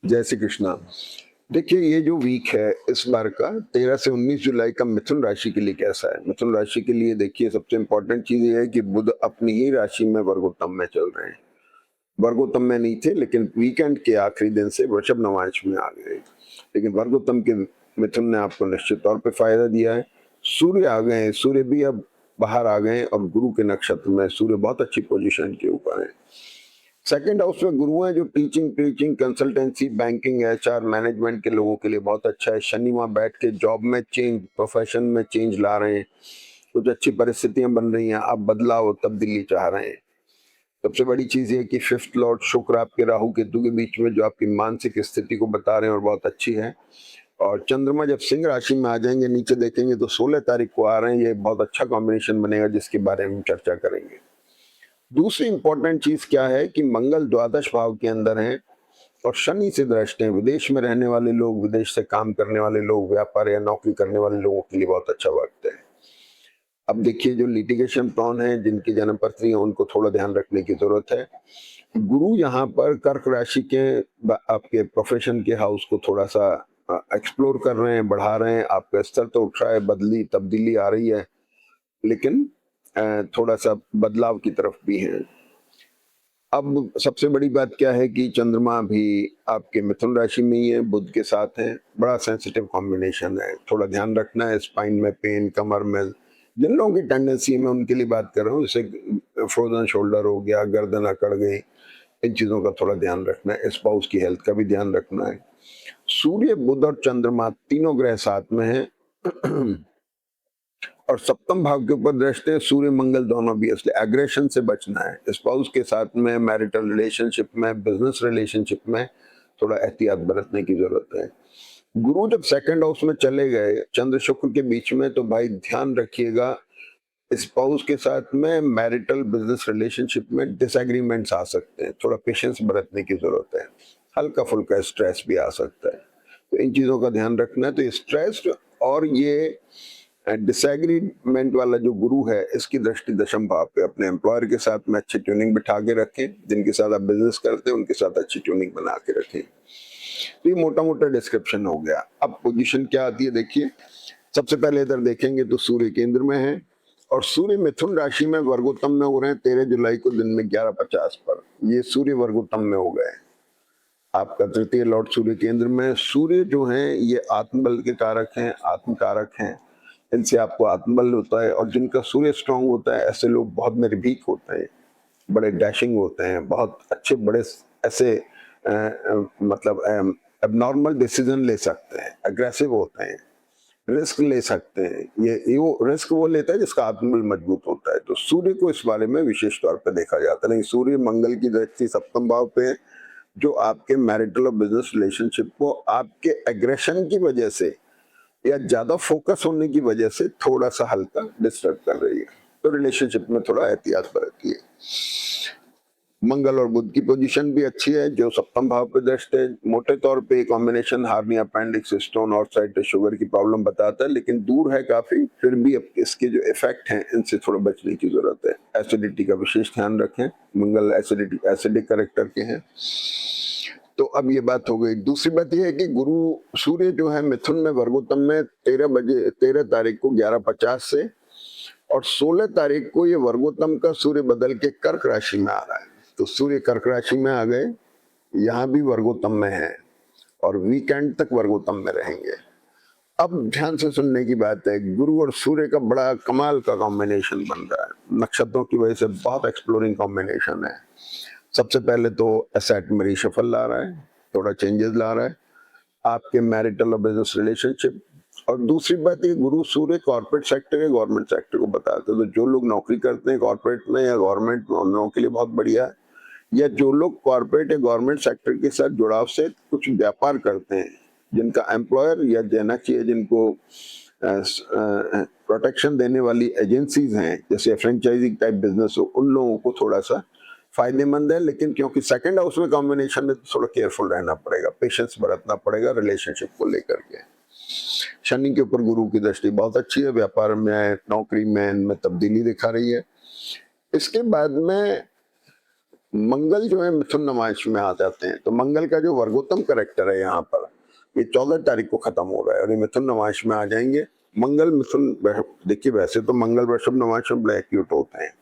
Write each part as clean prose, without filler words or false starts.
जय श्री कृष्णा। देखिए, ये जो वीक है इस बार का 13 से 19 जुलाई का मिथुन राशि के लिए कैसा है? मिथुन राशि के लिए देखिए, सबसे इम्पोर्टेंट चीज़ ये है कि बुध अपनी ही राशि में वर्गोत्तम में चल रहे हैं। वर्गोत्तम में नहीं थे, लेकिन वीकेंड के आखिरी दिन से वृषभ नवांश में आ गए। लेकिन वर्गोत्तम के मिथुन ने आपको निश्चित तौर पे फायदा दिया है। सूर्य आ गए हैं, सूर्य भी अब बाहर आ गए हैं और गुरु के नक्षत्र में सूर्य बहुत अच्छी पोजीशन के ऊपर है। सेकंड हाउस में गुरु है, जो teaching, preaching, consultancy, banking, HR, management के लोगों के लिए बहुत अच्छा है। शनि वहां बैठ के जॉब में चेंज, प्रोफेशन में चेंज ला रहे हैं। कुछ अच्छी परिस्थितियां बन रही हैं, आप बदलाव, तब्दीली चाह रहे हैं। सबसे बड़ी चीज ये कि फिफ्थ लॉर्ड शुक्र आपके राहु केतु के बीच में, जो आपकी मानसिक स्थिति को बता रहे हैं और बहुत अच्छी है। और चंद्रमा जब सिंह राशि में आ जाएंगे, नीचे देखेंगे तो 16 तारीख को आ रहे हैं। ये बहुत अच्छा कॉम्बिनेशन बनेगा, जिसके बारे में हम चर्चा करेंगे। दूसरी इंपॉर्टेंट चीज क्या है कि मंगल द्वादश भाव के अंदर है और शनि से दृष्ट है। विदेश में रहने वाले लोग, विदेश से काम करने वाले लोग, व्यापार या नौकरी करने वाले लोगों के लिए बहुत अच्छा वक्त है। अब देखिए, जो लिटिगेशन प्रॉन है, जिनकी जन्म पत्री है, उनको थोड़ा ध्यान रखने की जरूरत है। गुरु यहाँ पर कर्क राशि के आपके प्रोफेशन के हाउस को थोड़ा सा एक्सप्लोर कर रहे हैं, बढ़ा रहे हैं। आपका स्तर तो उठ रहा है, बदली तब्दीली आ रही है, लेकिन थोड़ा सा बदलाव की तरफ भी है। अब सबसे बड़ी बात क्या है कि चंद्रमा भी आपके मिथुन राशि में ही है, बुध के साथ है। बड़ा सेंसिटिव कॉम्बिनेशन है, थोड़ा ध्यान रखना है। स्पाइन में पेन, कमर में, जिन लोगों की टेंडेंसी है, मैं उनके लिए बात कर रहा हूँ, जैसे फ्रोजन शोल्डर हो गया, गर्दन अकड़ गई, इन चीजों का थोड़ा ध्यान रखना है। स्पाउस की हेल्थ का भी ध्यान रखना है। सूर्य, बुध और चंद्रमा तीनों ग्रह साथ में है और सप्तम भाव के ऊपर दृष्टि है। सूर्य मंगल दोनों भी, इसलिए एग्रेशन से बचना है। स्पाउस के साथ में, मैरिटल रिलेशनशिप में, बिजनेस रिलेशनशिप में थोड़ा एहतियात बरतने की जरूरत है। गुरु जब सेकंड हाउस में चले गए चंद्र शुक्र के बीच में, तो भाई ध्यान रखिएगा, स्पाउस के साथ में, मैरिटल बिजनेस रिलेशनशिप में डिसएग्रीमेंट्स आ सकते हैं। थोड़ा पेशेंस बरतने की जरूरत है। हल्का फुल्का स्ट्रेस भी आ सकता है, तो इन चीजों का ध्यान रखना है। तो स्ट्रेस और ये डिसएग्रीमेंट वाला जो गुरु है, इसकी दृष्टि दशम भाव पे। अपने एम्प्लॉयर के साथ में अच्छी ट्यूनिंग बिठा के रखें, जिनके साथ आप बिजनेस करते हैं उनके साथ अच्छी ट्यूनिंग बना के रखें। तो ये मोटा मोटा डिस्क्रिप्शन हो गया। अब पोजीशन क्या आती है देखिए। सबसे पहले इधर देखेंगे तो सूर्य केंद्र में है और सूर्य मिथुन राशि में वर्गोत्तम में हो रहे हैं 13 जुलाई को दिन में 11:50 पर। ये सूर्य वर्गोत्तम में हो गए। आपका तृतीय लॉर्ड सूर्य केंद्र में। सूर्य जो है ये आत्मबल के कारक हैं, आत्म कारक हैं। इनसे आपको आत्मबल होता है, और जिनका सूर्य स्ट्रांग होता है, ऐसे लोग बहुत निर्भीक होते हैं, बड़े डैशिंग होते हैं, बहुत अच्छे, बड़े ऐसे मतलब एबनॉर्मल डिसीजन ले सकते हैं, अग्रेसिव होते हैं, रिस्क ले सकते हैं। ये वो रिस्क वो लेता है जिसका आत्मबल मजबूत होता है। तो सूर्य को इस बारे में विशेष तौर पर देखा जाता है। नहीं, सूर्य मंगल की दृष्टि सप्तम भाव पे है, जो आपके मैरिटल और बिजनेस रिलेशनशिप को आपके एग्रेशन की वजह से या ज्यादा फोकस होने की वजह से थोड़ा सा हल्का डिस्टर्ब कर रही है। तो रिलेशनशिप में थोड़ा एहतियात बरतिए। मंगल और बुध की पोजीशन भी अच्छी है, जो सप्तम भाव पे दृष्टि है। मोटे तौर पे combination hernia, appendix, stone, arthritis, sugar की प्रॉब्लम बताता है, लेकिन दूर है काफी। फिर भी अब इसके जो इफेक्ट हैं, इनसे थोड़ा बचने की जरूरत है। एसिडिटी का विशेष ध्यान रखें, मंगल एसिडिक कैरेक्टर के हैं। तो अब ये बात हो गई। दूसरी बात यह है कि गुरु सूर्य जो है मिथुन में वर्गोत्तम में 13 तारीख को 11:50 से, और 16 तारीख को ये वर्गोत्तम का सूर्य बदल के कर्क राशि में आ रहा है। तो सूर्य कर्क राशि में आ गए, यहाँ भी वर्गोत्तम में है और वीकेंड तक वर्गोत्तम में रहेंगे। अब ध्यान से सुनने की बात है, गुरु और सूर्य का बड़ा कमाल का कॉम्बिनेशन बन रहा है। नक्षत्रों की वजह से बहुत एक्सप्लोरिंग कॉम्बिनेशन है। सबसे पहले तो एसेट में रिशफल ला रहा है, थोड़ा चेंजेस ला रहा है आपके मैरिटल और बिजनेस रिलेशनशिप। और दूसरी बात ये, गुरु सूर्य कॉर्पोरेट सेक्टर या गवर्नमेंट सेक्टर को बताते हैं। तो जो लोग नौकरी करते हैं कॉर्पोरेट में या गवर्नमेंट में, उन लोगों के लिए बहुत बढ़िया है। या जो लोग कॉर्पोरेट या गवर्नमेंट सेक्टर के साथ जुड़ाव से कुछ व्यापार करते हैं, जिनका एम्प्लॉयर या देना चाहिए, जिनको प्रोटेक्शन देने एजेंसीज एजेंसीज हैं, जैसे फ्रेंचाइजी टाइप बिजनेस हो, उन लोगों को थोड़ा सा फायदेमंद है। लेकिन क्योंकि सेकंड हाउस में कॉम्बिनेशन है, तो थोड़ा केयरफुल रहना पड़ेगा, पेशेंस बरतना पड़ेगा रिलेशनशिप को लेकर के। शनि के ऊपर गुरु की दृष्टि बहुत अच्छी है, व्यापार में, नौकरी में, इनमें तब्दीली दिखा रही है। इसके बाद में मंगल जो है मिथुन नवांश में आ जाते हैं, तो मंगल का जो वर्गोत्तम करेक्टर है यहाँ पर, ये 14 तारीख को खत्म हो रहा है और ये मिथुन नवांश में आ जाएंगे। मंगल मिथुन, देखिए वैसे तो मंगल वृषभ नवांश में बड़े एक्यूट होते हैं।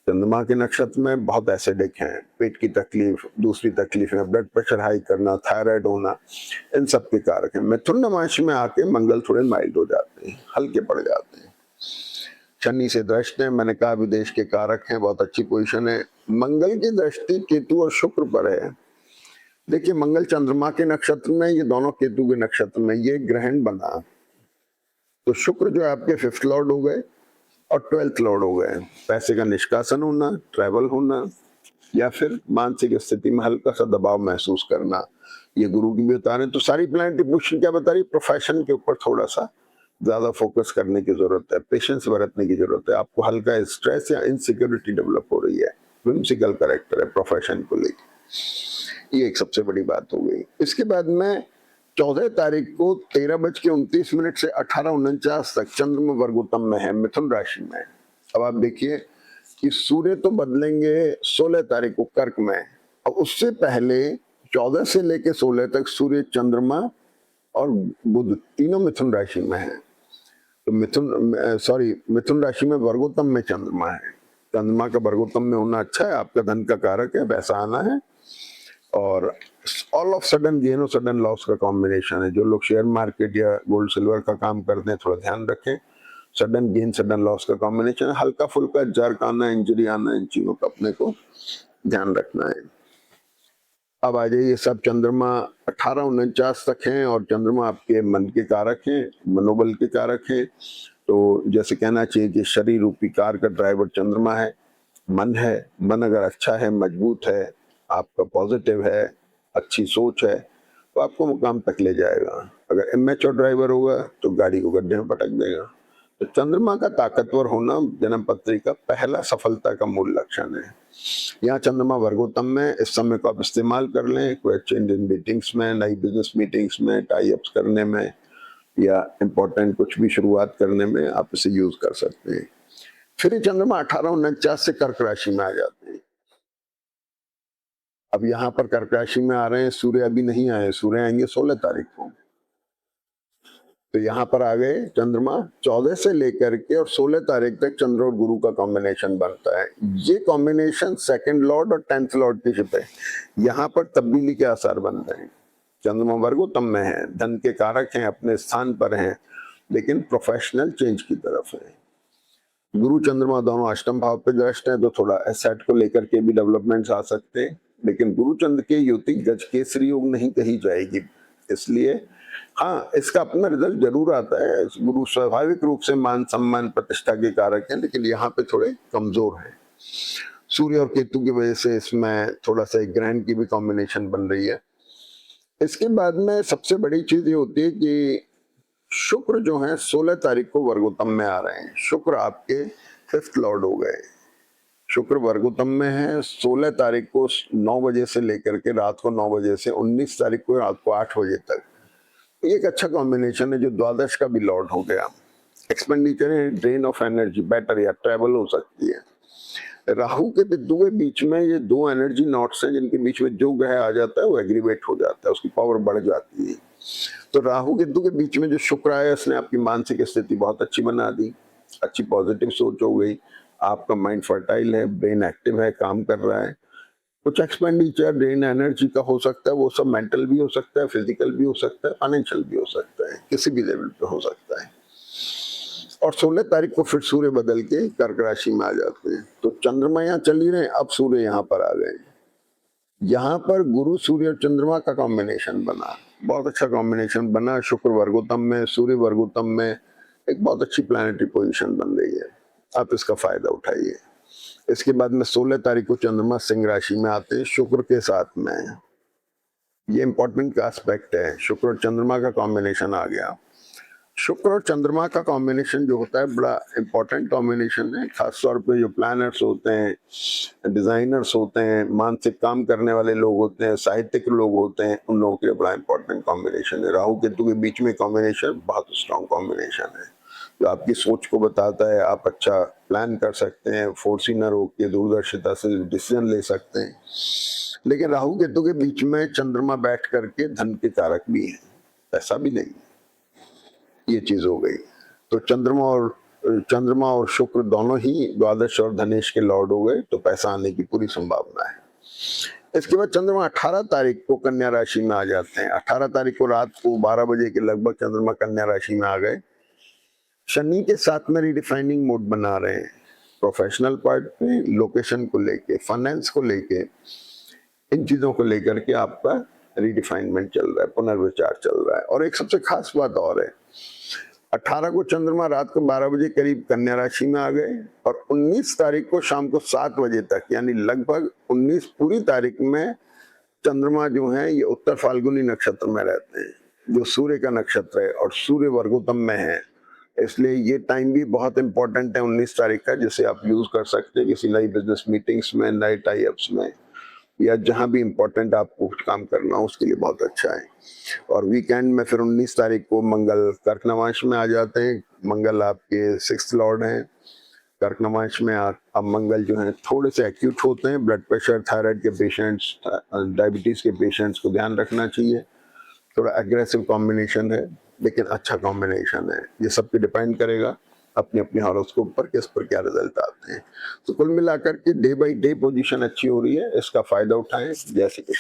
चंद्रमा के नक्षत्र में बहुत एसिडिक हैं, पेट की तकलीफ, दूसरी तकलीफें, ब्लड प्रेशर हाई करना, थायराइड होना, इन सब के कारक हैं। मिथुन नवांश में आके मंगल थोड़े माइल्ड हो जाते हैं, हल्के पड़ जाते हैं। शनि से दृष्ट है, मैंने कहा विदेश के कारक हैं, बहुत अच्छी पोजीशन है। मंगल की दृष्टि केतु और शुक्र पर है। देखिए मंगल चंद्रमा के नक्षत्र में, ये दोनों केतु के नक्षत्र में, ये ग्रहण बना तो शुक्र जो है आपके 5th लॉर्ड हो गए और 12th लॉर्ड हो गए। पैसे का निष्कासन होना, ट्रैवल होना, या फिर मानसिक स्थिति में हल्का सा दबाव महसूस करना, ये गुरु की भी बता रहे हैं। तो सारी प्लैनेटरी पोजीशन क्या बता रही है? प्रोफेशन के ऊपर थोड़ा सा ज्यादा फोकस करने की जरूरत है, पेशेंस बरतने की जरूरत है। आपको हल्का स्ट्रेस या इनसिक्योरिटी डेवलप हो रही है, विम्सिकल कैरेक्टर है प्रोफेशन को लेकर, ये एक सबसे बड़ी बात हो गई। इसके बाद में 14 तारीख को 13:29 से 18:49 तक चंद्रमा वर्गोत्तम में है, मिथुन राशि में। अब आप देखिए कि सूर्य तो बदलेंगे 16 तारीख को कर्क में, और उससे पहले 14 से लेके 16 तक सूर्य, चंद्रमा और बुध तीनों मिथुन राशि में है। तो मिथुन राशि में वर्गोत्तम में चंद्रमा है। चंद्रमा का वर्गोत्तम में होना अच्छा है, आपका धन का कारक है, पैसा आना है। और ऑल ऑफ सडन गेन और सडन लॉस का कॉम्बिनेशन है। जो लोग शेयर मार्केट या गोल्ड सिल्वर का काम करते हैं थोड़ा ध्यान रखें, सडन गेन सडन लॉस का कॉम्बिनेशन है। हल्का फुल्का जर्क आना, इंजरी आना, इन चीजों का अपने को ध्यान रखना है। अब आ जाइए, सब चंद्रमा 18:49 तक हैं और चंद्रमा आपके मन के कारक हैं, मनोबल के कारक हैं। तो जैसे कहना चाहिए कि शरीर रूपी कार का ड्राइवर चंद्रमा है, मन है। मन अगर अच्छा है, मजबूत है, आपका पॉजिटिव है, अच्छी सोच है, तो आपको मुकाम तक ले जाएगा। अगर इमेच्योर ड्राइवर होगा तो गाड़ी को गड्ढे में पटक देगा। तो चंद्रमा का ताकतवर होना जन्म पत्री का पहला सफलता का मूल लक्षण है। यहाँ चंद्रमा वर्गोत्तम में, इस समय को आप इस्तेमाल कर लें कोई चेंज इन मीटिंग्स में, नई बिजनेस मीटिंग्स में, टाई अप्स करने में, या इम्पोर्टेंट कुछ भी शुरुआत करने में आप इसे यूज कर सकते हैं। फिर ये चंद्रमा 18:49 से कर्क राशि में आ जाते हैं। अब यहाँ पर कर्क राशि में आ रहे हैं, सूर्य अभी नहीं आए, सूर्य आएंगे 16 तारीख को। तो यहाँ पर आ गए चंद्रमा, 14 से लेकर के और 16 तारीख तक चंद्र और गुरु का कॉम्बिनेशन बनता है। ये कॉम्बिनेशन 2nd लॉर्ड और 10th लॉर्ड की शिप है। यहाँ पर तब्दीली के आसार बन रहे हैं। चंद्रमा वर्गोत्तम में है, धन के कारक हैं, अपने स्थान पर हैं, लेकिन प्रोफेशनल चेंज की तरफ है। गुरु चंद्रमा दोनों अष्टम भाव पे दृष्ट है, तो थोड़ा एसेट को लेकर के भी डेवलपमेंट्स आ सकते हैं। लेकिन गुरु चंद्र की युति गज केसरी योग नहीं कही जाएगी, इसलिए हाँ इसका अपना रिजल्ट जरूर आता है। गुरु स्वाभाविक रूप से मान सम्मान प्रतिष्ठा के कारक हैं, लेकिन यहाँ पे थोड़े कमजोर हैं। सूर्य और केतु की वजह से इसमें थोड़ा सा एक ग्रहण की भी कॉम्बिनेशन बन रही है। इसके बाद में सबसे बड़ी चीज ये होती है कि शुक्र जो है 16 तारीख को वर्गोत्तम में आ रहे हैं। शुक्र आपके 5th लॉर्ड हो गए। शुक्र वर्गोत्तम में है 16 तारीख को 9 बजे से लेकर के रात को 9 बजे से 19 तारीख को रात को 8 बजे तक। एक अच्छा कॉम्बिनेशन है, जो द्वादश का भी लॉर्ड हो गया। एक्सपेंडिचर है, ड्रेन ऑफ एनर्जी बेटर या ट्रैवल हो सकती है। राहु के बिंदु के बीच में ये 2 एनर्जी नॉट्स हैं, जिनके बीच में जो ग्रह आ जाता है वो एग्रीवेट हो जाता है, उसकी पावर बढ़ जाती है। तो राहु केतु के बीच में जो शुक्र आया, उसने आपकी मानसिक स्थिति बहुत अच्छी बना दी, अच्छी पॉजिटिव सोच हो गई, आपका माइंड फर्टाइल है, ब्रेन एक्टिव है, काम कर रहा है। कुछ एक्सपेंडिचर ड्रेन एनर्जी का हो सकता है, वो सब मेंटल भी हो सकता है, फिजिकल भी हो सकता है, फाइनेंशियल भी हो सकता है, किसी भी लेवल पे हो सकता है। और 16 तारीख को फिर सूर्य बदल के कर्क राशि में आ जाते हैं। तो चंद्रमा यहाँ चल ही रहे, अब सूर्य यहाँ पर आ गए। यहाँ पर गुरु सूर्य और चंद्रमा का कॉम्बिनेशन बना, बहुत अच्छा कॉम्बिनेशन बना। शुक्र वर्गोत्तम में, सूर्य वर्गोत्तम में, एक बहुत अच्छी प्लैनेटरी पोजीशन बन रही है। आप इसका फायदा उठाइए। इसके बाद में 16 तारीख को चंद्रमा सिंह राशि में आते हैं शुक्र के साथ में। ये इंपॉर्टेंट का एस्पेक्ट है, शुक्र और चंद्रमा का कॉम्बिनेशन आ गया। शुक्र और चंद्रमा का कॉम्बिनेशन जो होता है बड़ा इंपॉर्टेंट कॉम्बिनेशन है। खासतौर पे जो प्लानर्स होते हैं, डिजाइनर्स होते हैं, मानसिक काम करने वाले लोग होते हैं, साहित्यिक लोग होते हैं, उन लोगों के लिए बड़ा इंपॉर्टेंट कॉम्बिनेशन है। राहु केतु के बीच में कॉम्बिनेशन बहुत स्ट्रॉन्ग कॉम्बिनेशन है। जो आपकी सोच को बताता है, आप अच्छा प्लान कर सकते हैं, फोर्सिनर होके दूरदर्शिता से डिसीजन ले सकते हैं। लेकिन राहु केतु के बीच में चंद्रमा बैठ करके धन के कारक भी है, पैसा भी नहीं, ये चीज हो गई। तो चंद्रमा और शुक्र दोनों ही द्वादश और धनेश के लॉर्ड हो गए, तो पैसा आने की पूरी संभावना है। इसके बाद चंद्रमा 18 तारीख को कन्या राशि में आ जाते हैं। 18 तारीख को रात को 12 बजे के लगभग चंद्रमा कन्या राशि में आ गए। शनि के साथ में रिडिफाइनिंग मोड बना रहे हैं, प्रोफेशनल पार्ट में, लोकेशन को लेके, फाइनेंस को लेके, इन चीजों को लेकर के आपका रिडिफाइनमेंट चल रहा है, पुनर्विचार चल रहा है। और एक सबसे खास बात और है, 18 को चंद्रमा रात को 12 बजे करीब कन्या राशि में आ गए और 19 तारीख को शाम को 7 बजे तक, यानी लगभग 19 पूरी तारीख में चंद्रमा जो है ये उत्तर फाल्गुनी नक्षत्र में रहते हैं, जो सूर्य का नक्षत्र है और सूर्य वर्गोत्तम में है। इसलिए ये टाइम भी बहुत इंपॉर्टेंट है 19 तारीख का, जिसे आप यूज कर सकते हैं किसी नई बिजनेस मीटिंग्स में, नए टाई अप्स में, या जहां भी इंपॉर्टेंट आपको कुछ काम करना हो उसके लिए बहुत अच्छा है। और वीकेंड में फिर 19 तारीख को मंगल कर्क नवांश में आ जाते हैं। मंगल आपके 6th लॉर्ड हैं। कर्क नवांश में अब मंगल जो है थोड़े से एक्यूट होते हैं, ब्लड प्रेशर, थायराइड के पेशेंट्स, डायबिटीज के पेशेंट्स को ध्यान रखना चाहिए। थोड़ा एग्रेसिव कॉम्बिनेशन है, लेकिन अच्छा कॉम्बिनेशन है। ये सब पे डिपेंड करेगा अपने अपने हॉरोस्कोप पर किस पर क्या रिजल्ट आते हैं। तो कुल मिलाकर के डे बाई डे पोजीशन अच्छी हो रही है, इसका फायदा उठाएं। जय श्री कृष्ण।